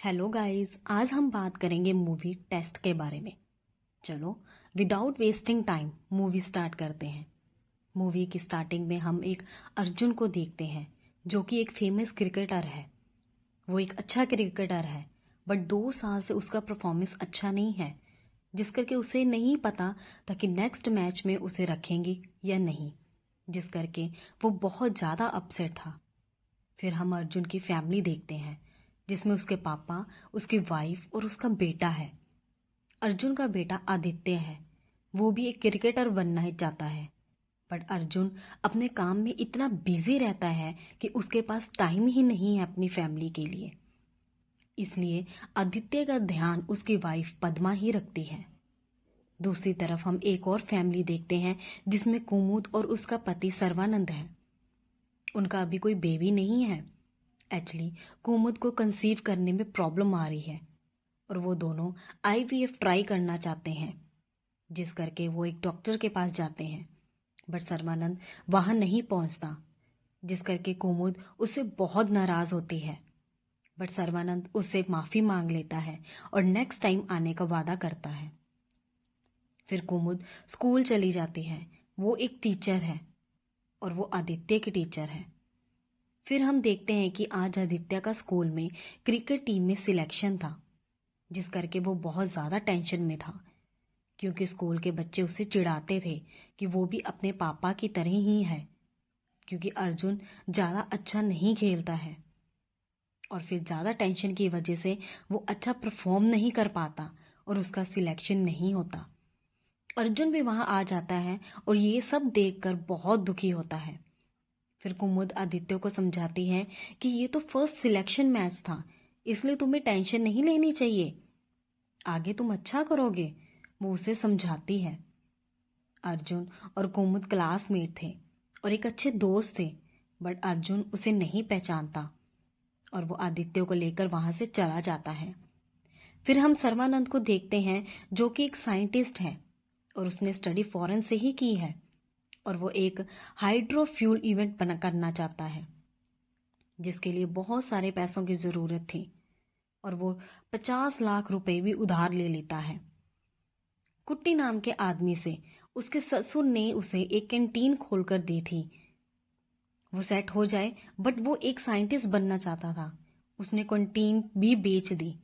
Hello guys, आज हम बात करेंगे मूवी टेस्ट के बारे में। चलो without wasting time movie start करते हैं। मूवी की स्टार्टिंग में हम एक अर्जुन को देखते हैं जो कि एक फेमस क्रिकेटर है। वो एक अच्छा क्रिकेटर है, बट 2 साल से उसका परफॉर्मेंस अच्छा नहीं है, जिस करके उसे नहीं पता था कि नेक्स्ट मैच में उसे रखेंगे या नहीं, जिस करके वो बहुत ज़्यादा अपसेट था। फिर हम अर्जुन की फैमिली देखते हैं जिसमें उसके पापा, उसकी वाइफ और उसका बेटा है। अर्जुन का बेटा आदित्य है। वो भी एक क्रिकेटर बनना ही चाहता है, बट अर्जुन अपने काम में इतना बिजी रहता है कि उसके पास टाइम ही नहीं है अपनी फैमिली के लिए। इसलिए आदित्य का ध्यान उसकी वाइफ पद्मा ही रखती है। दूसरी तरफ हम एक और फैमिली देखते हैं जिसमें कुमुद और उसका पति सर्वानंद है। उनका अभी कोई बेबी नहीं है। एक्चुअली कुमुद को कंसीव करने में प्रॉब्लम आ रही है और वो दोनों आईवीएफ ट्राई करना चाहते हैं, जिस करके वो एक डॉक्टर के पास जाते हैं, बट सर्वानंद वहां नहीं पहुंचता, जिस करके कुमुद उससे बहुत नाराज होती है। बट सर्वानंद उससे माफी मांग लेता है और नेक्स्ट टाइम आने का वादा करता है। फिर कुमुद स्कूल चली जाती है। वो एक टीचर है और वो आदित्य की टीचर है। फिर हम देखते हैं कि आज आदित्य का स्कूल में क्रिकेट टीम में सिलेक्शन था, जिस करके वो बहुत ज़्यादा टेंशन में था, क्योंकि स्कूल के बच्चे उसे चिढ़ाते थे कि वो भी अपने पापा की तरह ही है, क्योंकि अर्जुन ज़्यादा अच्छा नहीं खेलता है। और फिर ज़्यादा टेंशन की वजह से वो अच्छा परफॉर्म नहीं कर पाता और उसका सिलेक्शन नहीं होता। अर्जुन भी वहाँ आ जाता है और ये सब देखकर बहुत दुखी होता है। फिर कुमुद आदित्य को समझाती है कि ये तो फर्स्ट सिलेक्शन मैच था, इसलिए तुम्हें टेंशन नहीं लेनी चाहिए, आगे तुम अच्छा करोगे। वो उसे समझाती है। अर्जुन और कुमुद क्लासमेट थे और एक अच्छे दोस्त थे, बट अर्जुन उसे नहीं पहचानता और वो आदित्य को लेकर वहां से चला जाता है। फिर हम सर्वानंद को देखते हैं जो कि एक साइंटिस्ट है और उसने स्टडी फॉरेन से ही की है और वो एक हाइड्रोफ्यूल इवेंट बना करना चाहता है, जिसके लिए बहुत सारे पैसों की ज़रूरत थी और वो 50 लाख रुपए भी उधार ले लेता है कुट्टी नाम के आदमी से। उसके ससुर ने उसे एक कैंटीन खोलकर दी थी, वो सेट हो जाए, बट वो एक साइंटिस्ट बनना चाहता था। उसने कैंटीन भी बेच दी,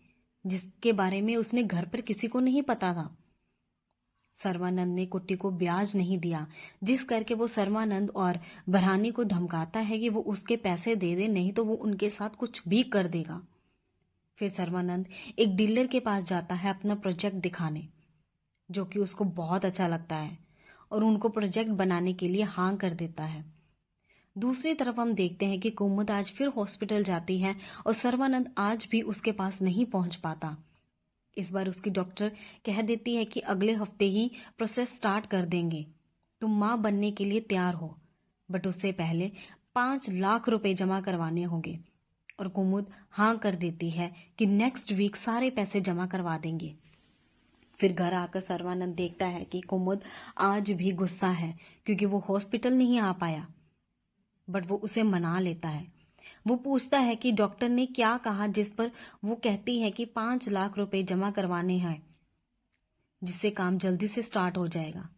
जिसके बारे में उसने घर पर किसी को नहीं पता था। सर्वानंद ने कुट्टी को ब्याज नहीं दिया, जिस करके वो सर्वानंद और बरहानी को धमकाता है कि वो उसके पैसे दे दे, नहीं तो वो उनके साथ कुछ भी कर देगा। फिर सर्वानंद एक डीलर के पास जाता है अपना प्रोजेक्ट दिखाने, जो कि उसको बहुत अच्छा लगता है और उनको प्रोजेक्ट बनाने के लिए हाँ कर देता है। दूसरी तरफ हम देखते हैं कि कुमुद आज फिर हॉस्पिटल जाती है और सर्वानंद आज भी उसके पास नहीं पहुंच पाता। इस बार उसकी डॉक्टर कह देती है कि अगले हफ्ते ही प्रोसेस स्टार्ट कर देंगे, तुम माँ बनने के लिए तैयार हो, बट उससे पहले 5 लाख रुपए जमा करवाने होंगे। और कुमुद हाँ कर देती है कि नेक्स्ट वीक सारे पैसे जमा करवा देंगे। फिर घर आकर सर्वानंद देखता है कि कुमुद आज भी गुस्सा है क्योंकि वो हॉस्पिटल नहीं आ पाया, बट वो उसे मना लेता है। वो पूछता है कि डॉक्टर ने क्या कहा, जिस पर वो कहती है कि 5 लाख रुपए जमा करवाने हैं, जिससे काम जल्दी से स्टार्ट हो जाएगा।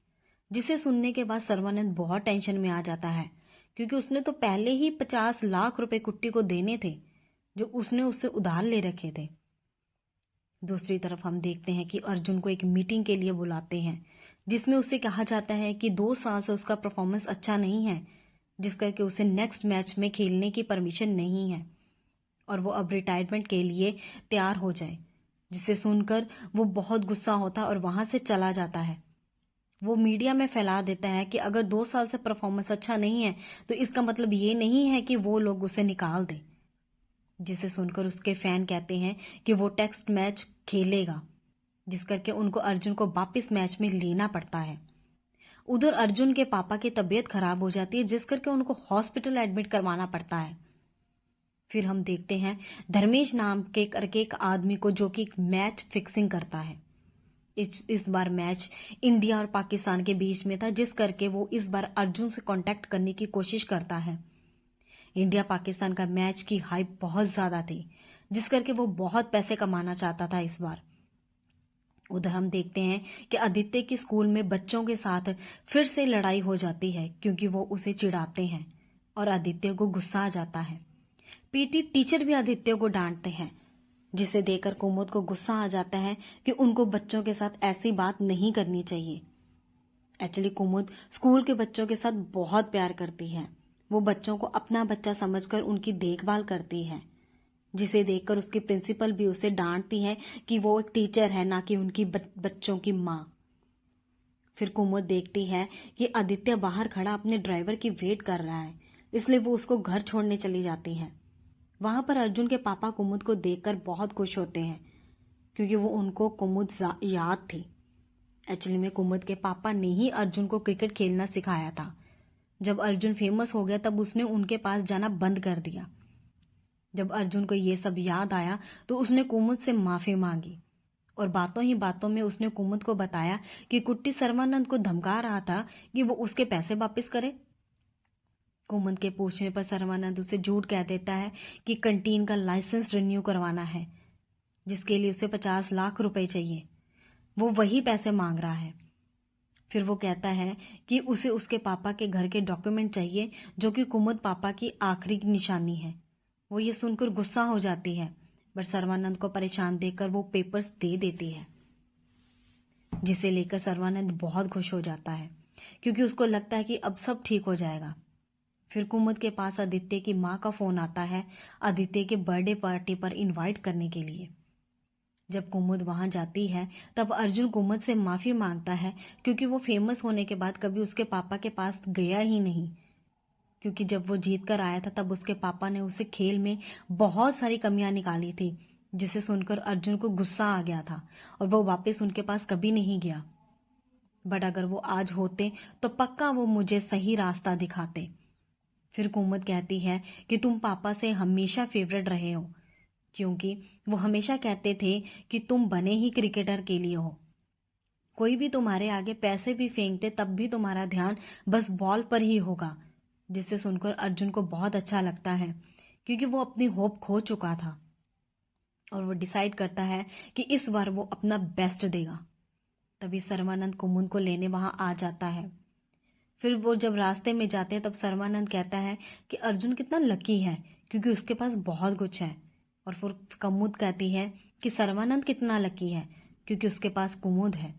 जिसे सुनने के बाद सर्वानंद बहुत टेंशन में आ जाता है, क्योंकि उसने तो पहले ही 50 लाख रुपए कुट्टी को देने थे जो उसने उससे उधार ले रखे थे। दूसरी तरफ हम देखते हैं कि अर्जुन को एक मीटिंग के लिए बुलाते हैं, जिसमें उसे कहा जाता है कि 2 साल से उसका परफॉर्मेंस अच्छा नहीं है, जिस करके उसे नेक्स्ट मैच में खेलने की परमिशन नहीं है और वो अब रिटायरमेंट के लिए तैयार हो जाए। जिसे सुनकर वो बहुत गुस्सा होता है और वहां से चला जाता है। वो मीडिया में फैला देता है कि अगर 2 साल से परफॉर्मेंस अच्छा नहीं है तो इसका मतलब ये नहीं है कि वो लोग उसे निकाल दें। जिसे सुनकर उसके फैन कहते हैं कि वो टेस्ट मैच खेलेगा, जिस करके उनको अर्जुन को वापस मैच में लेना पड़ता है। उधर अर्जुन के पापा की तबीयत खराब हो जाती है, जिस करके उनको हॉस्पिटल एडमिट करवाना पड़ता है। फिर हम देखते हैं धर्मेश नाम के करके एक आदमी को, जो कि मैच फिक्सिंग करता है। इस बार मैच इंडिया और पाकिस्तान के बीच में था, जिस करके वो इस बार अर्जुन से कांटेक्ट करने की कोशिश करता है। इंडिया पाकिस्तान का मैच की हाइप बहुत ज्यादा थी, जिस करके वो बहुत पैसे कमाना चाहता था इस बार। उधर हम देखते हैं कि आदित्य की स्कूल में बच्चों के साथ फिर से लड़ाई हो जाती है क्योंकि वो उसे चिढ़ाते हैं और आदित्य को गुस्सा आ जाता है। पीटी टीचर भी आदित्य को डांटते हैं, जिसे देखकर कुमुद को गुस्सा आ जाता है कि उनको बच्चों के साथ ऐसी बात नहीं करनी चाहिए। एक्चुअली कुमुद स्कूल के बच्चों के साथ बहुत प्यार करती है। वो बच्चों को अपना बच्चा समझकर उनकी देखभाल करती है, जिसे देखकर उसकी प्रिंसिपल भी उसे डांटती है कि वो एक टीचर है, ना कि उनकी बच्चों की माँ। फिर कुमुद देखती है कि आदित्य बाहर खड़ा अपने ड्राइवर की वेट कर रहा है, इसलिए वो उसको घर छोड़ने चली जाती है। वहां पर अर्जुन के पापा कुमुद को देखकर बहुत खुश होते हैं क्योंकि वो उनको कुमुद याद थी। एक्चुअली में कुमुद के पापा ने ही अर्जुन को क्रिकेट खेलना सिखाया था। जब अर्जुन फेमस हो गया तब उसने उनके पास जाना बंद कर दिया। जब अर्जुन को ये सब याद आया तो उसने कुमुद से माफी मांगी और बातों ही बातों में उसने कुमुद को बताया कि कुट्टी सर्वानंद को धमका रहा था कि वो उसके पैसे वापस करे। कुमुद के पूछने पर सर्वानंद उसे झूठ कह देता है कि कंटीन का लाइसेंस रिन्यू करवाना है, जिसके लिए उसे 50 लाख रुपए चाहिए। वो वही पैसे मांग रहा है। फिर वो कहता है कि उसे उसके पापा के घर के डॉक्यूमेंट चाहिए, जो कि कुमुद पापा की आखिरी निशानी है। वो ये सुनकर गुस्सा हो जाती है, पर सर्वानंद को परेशान देखकर वो पेपर्स दे देती है, जिसे लेकर सर्वानंद बहुत खुश हो जाता है क्योंकि उसको लगता है कि अब सब ठीक हो जाएगा। फिर कुमुद के पास आदित्य की माँ का फोन आता है आदित्य के बर्थडे पार्टी पर इनवाइट करने के लिए। जब कुमुद वहां जाती है तब अर्जुन कुमुद से माफी मांगता है क्योंकि वो फेमस होने के बाद कभी उसके पापा के पास गया ही नहीं, क्योंकि जब वो जीत कर आया था तब उसके पापा ने उसे खेल में बहुत सारी कमियां निकाली थी, जिसे सुनकर अर्जुन को गुस्सा आ गया था और वो वापस उनके पास कभी नहीं गया। बट अगर वो आज होते तो पक्का वो मुझे सही रास्ता दिखाते। फिर कुमुद कहती है कि तुम पापा से हमेशा फेवरेट रहे हो, क्योंकि वो हमेशा कहते थे कि तुम बने ही क्रिकेटर के लिए हो। कोई भी तुम्हारे आगे पैसे भी फेंकते तब भी तुम्हारा ध्यान बस बॉल पर ही होगा। जिसे सुनकर अर्जुन को बहुत अच्छा लगता है क्योंकि वो अपनी होप खो चुका था और वो डिसाइड करता है कि इस बार वो अपना बेस्ट देगा। तभी सर्वानंद कुमुद को लेने वहां आ जाता है। फिर वो जब रास्ते में जाते हैं तब सर्वानंद कहता है कि अर्जुन कितना लकी है क्योंकि उसके पास बहुत कुछ है, और फिर कुमुद कहती है कि सर्वानंद कितना लकी है क्योंकि उसके पास कुमुद है।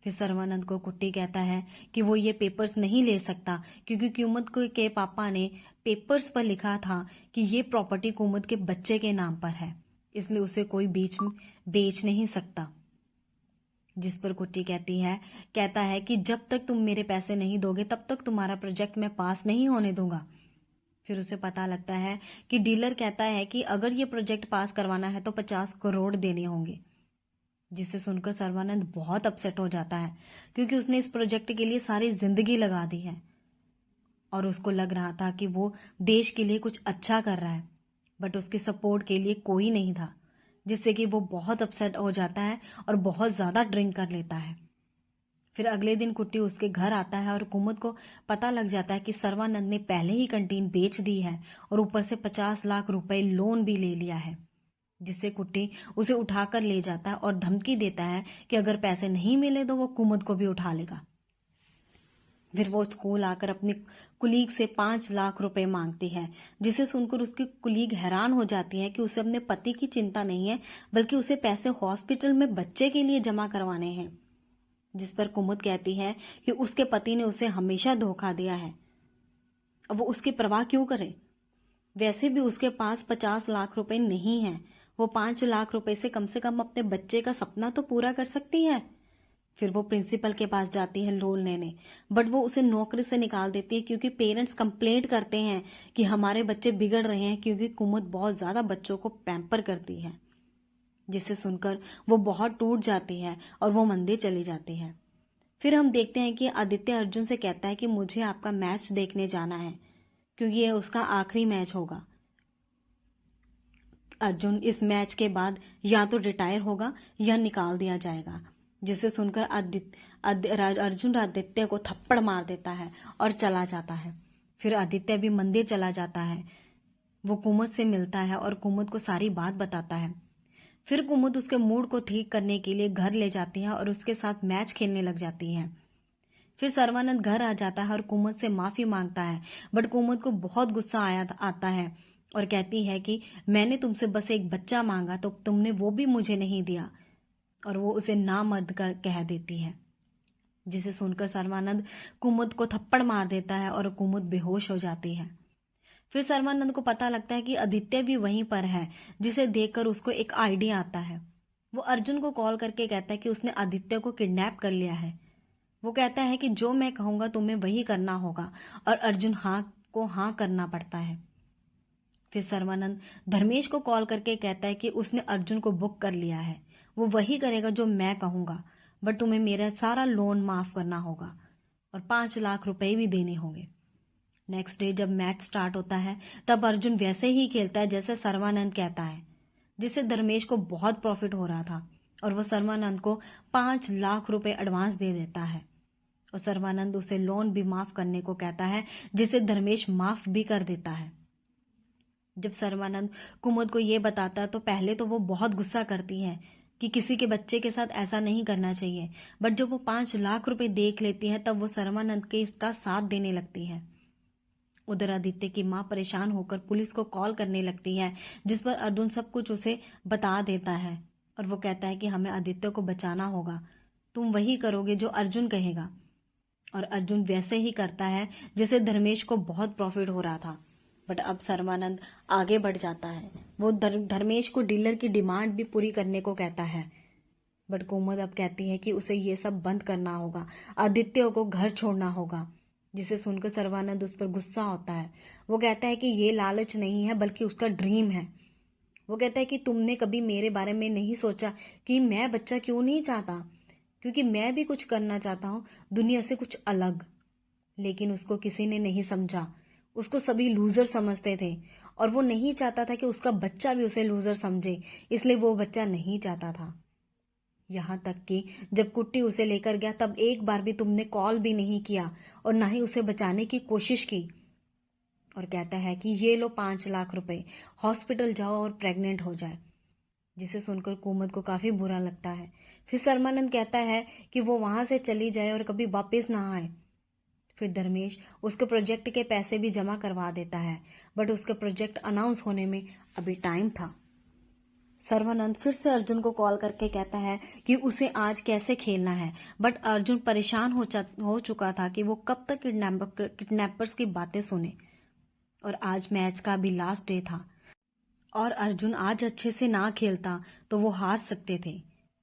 फिर सर्वानंद को कुट्टी कहता है कि वो ये पेपर्स नहीं ले सकता क्योंकि कुमुद के पापा ने पेपर्स पर लिखा था कि ये प्रॉपर्टी कुमुद के बच्चे के नाम पर है, इसलिए उसे कोई बेच नहीं सकता। जिस पर कुट्टी कहता है कि जब तक तुम मेरे पैसे नहीं दोगे तब तक तुम्हारा प्रोजेक्ट मैं पास नहीं होने दूंगा। फिर उसे पता लगता है कि डीलर कहता है कि अगर ये प्रोजेक्ट पास करवाना है तो 50 करोड़ देने होंगे, जिसे सुनकर सर्वानंद बहुत अपसेट हो जाता है क्योंकि उसने इस प्रोजेक्ट के लिए सारी जिंदगी लगा दी है और उसको लग रहा था कि वो देश के लिए कुछ अच्छा कर रहा है, बट उसके सपोर्ट के लिए कोई नहीं था, जिससे कि वो बहुत अपसेट हो जाता है और बहुत ज्यादा ड्रिंक कर लेता है। फिर अगले दिन कुट्टी उसके घर आता है और कुमुद को पता लग जाता है कि सर्वानंद ने पहले ही कंटीन बेच दी है और ऊपर से 50 लाख रुपए लोन भी ले लिया है, जिससे कुट्टी उसे उठाकर ले जाता है और धमकी देता है कि अगर पैसे नहीं मिले तो वो कुमुद को भी उठा लेगा। फिर वो स्कूल आकर अपनी कुलीग से 5 लाख रुपए मांगती है, जिसे सुनकर उसकी कुलीग हैरान हो जाती है कि उसे अपने पति की चिंता नहीं है बल्कि उसे पैसे हॉस्पिटल में बच्चे के लिए जमा करवाने हैं। जिस पर कुमुद कहती है कि उसके पति ने उसे हमेशा धोखा दिया है, अब वो उसकी परवाह क्यों करे। वैसे भी उसके पास 50 लाख रुपए नहीं है, वो 5 लाख रुपए से कम अपने बच्चे का सपना तो पूरा कर सकती है। फिर वो प्रिंसिपल के पास जाती है लोन लेने, बट वो उसे नौकरी से निकाल देती है क्योंकि पेरेंट्स कंप्लेंट करते हैं कि हमारे बच्चे बिगड़ रहे हैं, क्योंकि कुमुद बहुत ज्यादा बच्चों को पैम्पर करती है। जिसे सुनकर वो बहुत टूट जाती है और वो मंदिर चली जाती है। फिर हम देखते हैं कि आदित्य अर्जुन से कहता है कि मुझे आपका मैच देखने जाना है क्योंकि ये उसका आखिरी मैच होगा। अर्जुन इस मैच के बाद या तो रिटायर होगा या निकाल दिया जाएगा। जिसे सुनकर अर्जुन आदित्य को थप्पड़ मार देता है और चला जाता है। फिर आदित्य भी मंदिर चला जाता है वो कुमुद से मिलता है और कुमुद को सारी बात बताता है। फिर कुमुद उसके मूड को ठीक करने के लिए घर ले जाती है और उसके साथ मैच खेलने लग जाती है। फिर सर्वानंद घर आ जाता है और कुमुद से माफी मांगता है, बट कुमुद को बहुत गुस्सा आता है और कहती है कि मैंने तुमसे बस एक बच्चा मांगा तो तुमने वो भी मुझे नहीं दिया, और वो उसे नामर्द कर कह देती है। जिसे सुनकर सर्वानंद कुमुद को थप्पड़ मार देता है और कुमुद बेहोश हो जाती है। फिर सर्वानंद को पता लगता है कि आदित्य भी वहीं पर है, जिसे देखकर उसको एक आइडिया आता है। वो अर्जुन को कॉल करके कहता है कि उसने आदित्य को किडनैप कर लिया है। वो कहता है कि जो मैं कहूंगा तुम्हें वही करना होगा, और अर्जुन हाँ करना पड़ता है। फिर सर्वानंद धर्मेश को कॉल करके कहता है कि उसने अर्जुन को बुक कर लिया है, वो वही करेगा जो मैं कहूंगा, बट तुम्हें मेरा सारा लोन माफ करना होगा और 5 लाख रुपए भी देने होंगे। नेक्स्ट डे जब मैच स्टार्ट होता है तब अर्जुन वैसे ही खेलता है जैसे सर्वानंद कहता है, जिससे धर्मेश को बहुत प्रॉफिट हो रहा था, और वो सर्वानंद को 5 लाख रुपए एडवांस दे देता है। और सर्वानंद उसे लोन भी माफ करने को कहता है, जिसे धर्मेश माफ भी कर देता है। जब सर्वानंद कुमुद को ये बताता है तो पहले तो वो बहुत गुस्सा करती है कि किसी के बच्चे के साथ ऐसा नहीं करना चाहिए, बट जब वो 5 लाख रुपए देख लेती है तब वो सर्वानंद के इसका साथ देने लगती है। उधर आदित्य की मां परेशान होकर पुलिस को कॉल करने लगती है, जिस पर अर्जुन सब कुछ उसे बता देता है, और वो कहता है कि हमें आदित्य को बचाना होगा, तुम वही करोगे जो अर्जुन कहेगा। और अर्जुन वैसे ही करता है जिसे धर्मेश को बहुत प्रॉफिट हो रहा था। बट अब सर्वानंद आगे बढ़ जाता है। वो धर्मेश को डीलर की डिमांड भी पूरी करने को कहता है, बट कुमुद अब कहती है कि उसे ये सब बंद करना होगा, आदित्य को घर छोड़ना होगा। जिसे सुनकर सर्वानंद उस पर गुस्सा होता है। वो कहता है कि ये लालच नहीं है बल्कि उसका ड्रीम है। वो कहता है कि तुमने कभी मेरे बारे में नहीं सोचा कि मैं बच्चा क्यों नहीं चाहता, क्योंकि मैं भी कुछ करना चाहता हूँ, दुनिया से कुछ अलग। लेकिन उसको किसी ने नहीं समझा, उसको सभी लूजर समझते थे, और वो नहीं चाहता था कि उसका बच्चा भी उसे लूजर समझे, इसलिए वो बच्चा नहीं चाहता था। यहाँ तक कि जब कुट्टी उसे लेकर गया तब एक बार भी तुमने कॉल भी नहीं किया और ना ही उसे बचाने की कोशिश की। और कहता है कि ये लो 5 लाख रुपए, हॉस्पिटल जाओ और प्रेग्नेंट हो जाए। जिसे सुनकर कुमुद को काफी बुरा लगता है। फिर सर्वानंद कहता है कि वो वहां से चली जाए और कभी वापस ना आए। फिर धर्मेश उसके प्रोजेक्ट के पैसे भी जमा करवा देता है, बट उसका प्रोजेक्ट अनाउंस होने में अभी टाइम था। सर्वानंद फिर से अर्जुन को कॉल करके कहता है कि उसे आज कैसे खेलना है, बट अर्जुन परेशान हो चुका था कि वो कब तक किडनैपर्स की बातें सुने। और आज मैच का भी लास्ट डे था, और अर्जुन आज अच्छे से ना खेलता तो वो हार सकते थे,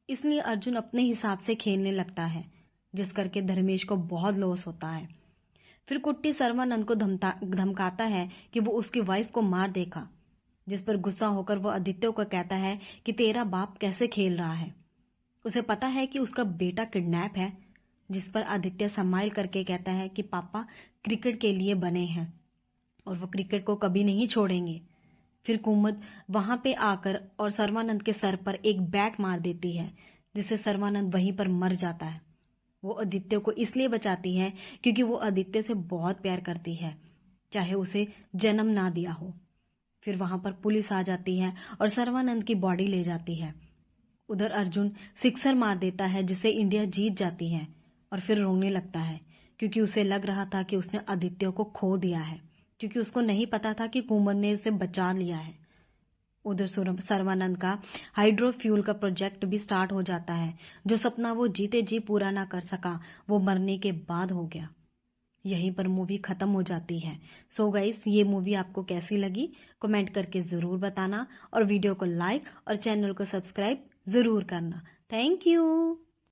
इसलिए अर्जुन अपने हिसाब से खेलने लगता है, जिस करके धर्मेश को बहुत लॉस होता है। फिर कुट्टी सर्वानंद को धमकाता है कि वो उसकी वाइफ को मार देगा, जिस पर गुस्सा होकर वो आदित्य को कहता है कि तेरा बाप कैसे खेल रहा है, उसे पता है कि उसका बेटा किडनैप है। जिस पर आदित्य स्माइल करके कहता है कि पापा क्रिकेट के लिए बने हैं और वो क्रिकेट को कभी नहीं छोड़ेंगे। फिर कुमुद वहां पे आकर और सर्वानंद के सर पर एक बैट मार देती है, जिससे सर्वानंद वहीं पर मर जाता है। वो आदित्य को इसलिए बचाती है क्योंकि वो आदित्य से बहुत प्यार करती है, चाहे उसे जन्म ना दिया हो। फिर वहां पर पुलिस आ जाती है और सर्वानंद की बॉडी ले जाती है। उधर अर्जुन सिक्सर मार देता है, जिससे इंडिया जीत जाती है, और फिर रोने लगता है क्योंकि उसे लग रहा था कि उसने आदित्य को खो दिया है, क्योंकि उसको नहीं पता था कि कुमुद ने उसे बचा लिया है। उधर सर्वानंद का हाइड्रोफ्यूल का प्रोजेक्ट भी स्टार्ट हो जाता है। जो सपना वो जीते जी पूरा ना कर सका, वो मरने के बाद हो गया। यहीं पर मूवी खत्म हो जाती है। सो गाइस, ये मूवी आपको कैसी लगी कमेंट करके ज़रूर बताना, और वीडियो को लाइक और चैनल को सब्सक्राइब ज़रूर करना। Thank you.